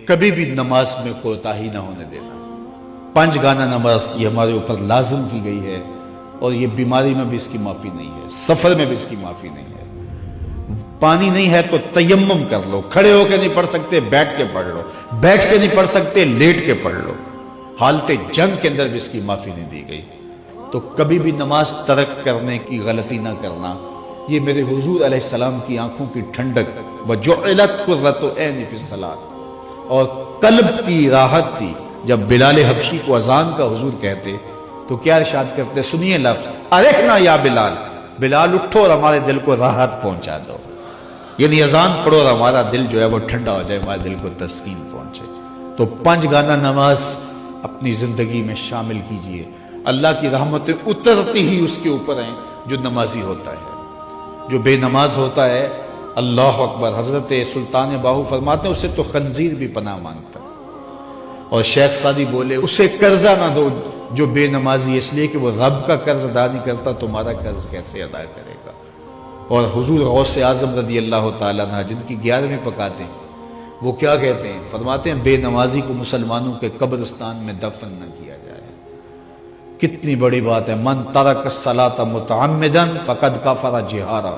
کبھی بھی نماز میں کوتاہی نہ ہونے دینا۔ 5 گانا نماز یہ ہمارے اوپر لازم کی گئی ہے، اور یہ بیماری میں بھی اس کی معافی نہیں ہے، سفر میں بھی اس کی معافی نہیں ہے۔ پانی نہیں ہے تو تیمم کر لو، کھڑے ہو کے نہیں پڑھ سکتے بیٹھ کے پڑھ لو، بیٹھ کے نہیں پڑھ سکتے لیٹ کے پڑھ لو۔ حالت جنگ کے اندر بھی اس کی معافی نہیں دی گئی۔ تو کبھی بھی نماز ترک کرنے کی غلطی نہ کرنا۔ یہ میرے حضور علیہ السلام کی آنکھوں کی ٹھنڈک وَجُعِلَتْ قُرَّةُ عَيْنِي فِي الصَّلَاةِ اور قلب کی راحت تھی۔ جب بلال حبشی کو اذان کا حضور کہتے تو کیا ارشاد کرتے؟ سنیے لفظ ارحنا یا بلال، بلال اٹھو اور ہمارے دل کو راحت پہنچا دو، یعنی اذان پڑھو اور ہمارا دل جو ہے وہ ٹھنڈا ہو جائے، ہمارے دل کو تسکین پہنچے۔ تو 5 گانا نماز اپنی زندگی میں شامل کیجئے۔ اللہ کی رحمتیں اترتی ہی اس کے اوپر ہیں جو نمازی ہوتا ہے۔ جو بے نماز ہوتا ہے، اللہ اکبر، حضرت سلطان باہو فرماتے ہیں اسے تو خنزیر بھی پناہ مانگتا ہے۔ اور شیخ سعدی بولے اسے قرضہ نہ دو جو بے نمازی، اس لیے کہ وہ رب کا قرض ادا نہیں کرتا، تمہارا قرض کیسے ادا کرے گا۔ اور حضور غوث اعظم رضی اللہ تعالیٰ عنہ جن کی 11ویں پکاتے ہیں، وہ کیا کہتے ہیں؟ فرماتے ہیں بے نمازی کو مسلمانوں کے قبرستان میں دفن نہ کیا جائے۔ کتنی بڑی بات ہے، من ترک الصلاۃ متعمدا فقد کفر جہارا،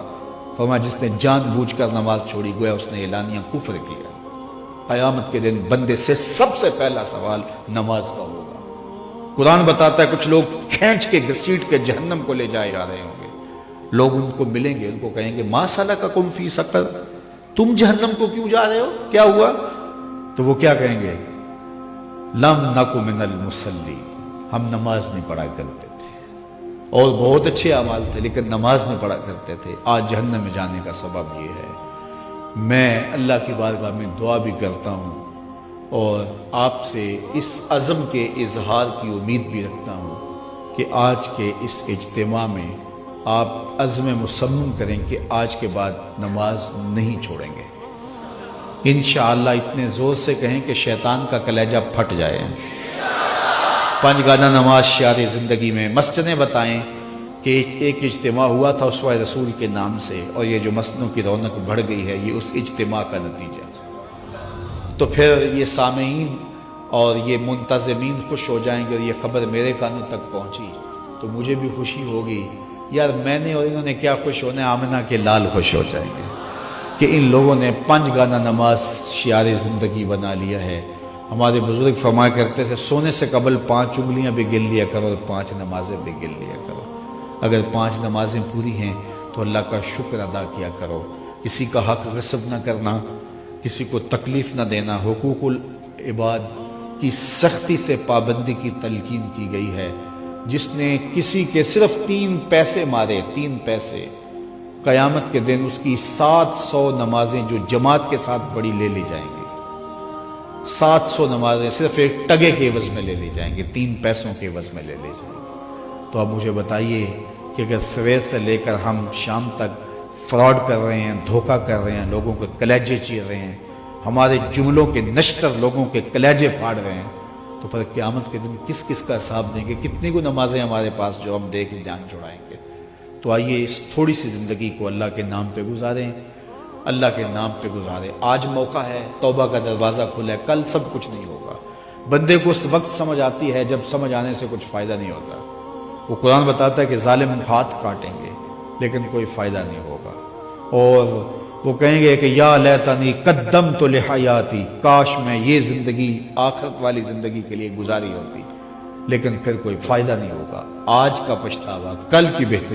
فرمایا جس نے جان بوجھ کر نماز چھوڑی گویا اس نے اعلانیہ کفر کیا۔ قیامت کے دن بندے سے سب سے پہلا سوال نماز کا ہوگا۔ قرآن بتاتا ہے کچھ لوگ کھینچ کے گھسیٹ کے جہنم کو لے جائے جا رہے ہوں گے۔ لوگ ان کو ملیں گے، ان کو کہیں گے ما سلککم فی سقر، تم جہنم کو کیوں جا رہے ہو، کیا ہوا؟ تو وہ کیا کہیں گے؟ لم نک من المصلی، ہم نماز نہیں پڑھا کرتے تھے، اور بہت اچھے اعمال تھے لیکن نماز نہیں پڑھا کرتے تھے، آج جہنم میں جانے کا سبب یہ ہے۔ میں اللہ کی بارگاہ میں دعا بھی کرتا ہوں اور آپ سے اس عزم کے اظہار کی امید بھی رکھتا ہوں کہ آج کے اس اجتماع میں آپ عزم مصمم کریں کہ آج کے بعد نماز نہیں چھوڑیں گے انشاءاللہ۔ اتنے زور سے کہیں کہ شیطان کا کلیجہ پھٹ جائے۔ 5 گانا نماز شعار زندگی میں۔ مسجدیں بتائیں کہ ایک اجتماع ہوا تھا اسوہ رسول کے نام سے، اور یہ جو مسجدوں کی رونق بڑھ گئی ہے یہ اس اجتماع کا نتیجہ۔ تو پھر یہ سامعین اور یہ منتظمین خوش ہو جائیں گے، اور یہ خبر میرے کانوں تک پہنچی تو مجھے بھی خوشی ہوگی، یار میں نے اور انہوں نے کیا خوش ہونے، آمنہ کے لال خوش ہو جائیں گے کہ ان لوگوں نے 5 گانا نماز شعار زندگی بنا لیا ہے۔ ہمارے بزرگ فرمایا کرتے تھے سونے سے قبل 5 انگلیاں بھی گن لیا کرو اور 5 نمازیں بھی گن لیا کرو۔ اگر 5 نمازیں پوری ہیں تو اللہ کا شکر ادا کیا کرو۔ کسی کا حق غصب نہ کرنا، کسی کو تکلیف نہ دینا، حقوق العباد کی سختی سے پابندی کی تلقین کی گئی ہے۔ جس نے کسی کے صرف 3 پیسے مارے، 3 پیسے، قیامت کے دن اس کی 700 نمازیں جو جماعت کے ساتھ پڑھی لے لی جائیں گی۔ 700 نمازیں صرف ایک ٹگے کے عوض میں لے لی جائیں گی، 3 پیسوں کے عوض میں لے لی جائیں گی۔ تو اب مجھے بتائیے کہ اگر سویر سے لے کر ہم شام تک فراڈ کر رہے ہیں، دھوکہ کر رہے ہیں، لوگوں کے کلیجے چیر رہے ہیں، ہمارے جملوں کے نشتر لوگوں کے کلیجے پھاڑ رہے ہیں، تو پھر قیامت کے دن کس کس کا حساب دیں گے؟ کتنی کو نمازیں ہمارے پاس جو ہم دے کے جان چھڑائیں گے؟ تو آئیے اس تھوڑی سی زندگی کو اللہ کے نام پہ گزاریں، اللہ کے نام پہ گزاریں۔ آج موقع ہے، توبہ کا دروازہ کھلا ہے، کل سب کچھ نہیں ہوگا۔ بندے کو اس وقت سمجھ آتی ہے جب سمجھ آنے سے کچھ فائدہ نہیں ہوتا۔ وہ قرآن بتاتا ہے کہ ظالم ہاتھ کاٹیں گے لیکن کوئی فائدہ نہیں ہوگا، اور وہ کہیں گے کہ یا لیتنی قدمت لحیاتی، کاش میں یہ زندگی آخرت والی زندگی کے لیے گزاری ہوتی، لیکن پھر کوئی فائدہ نہیں ہوگا۔ آج کا پچھتاوا کل کی بہتری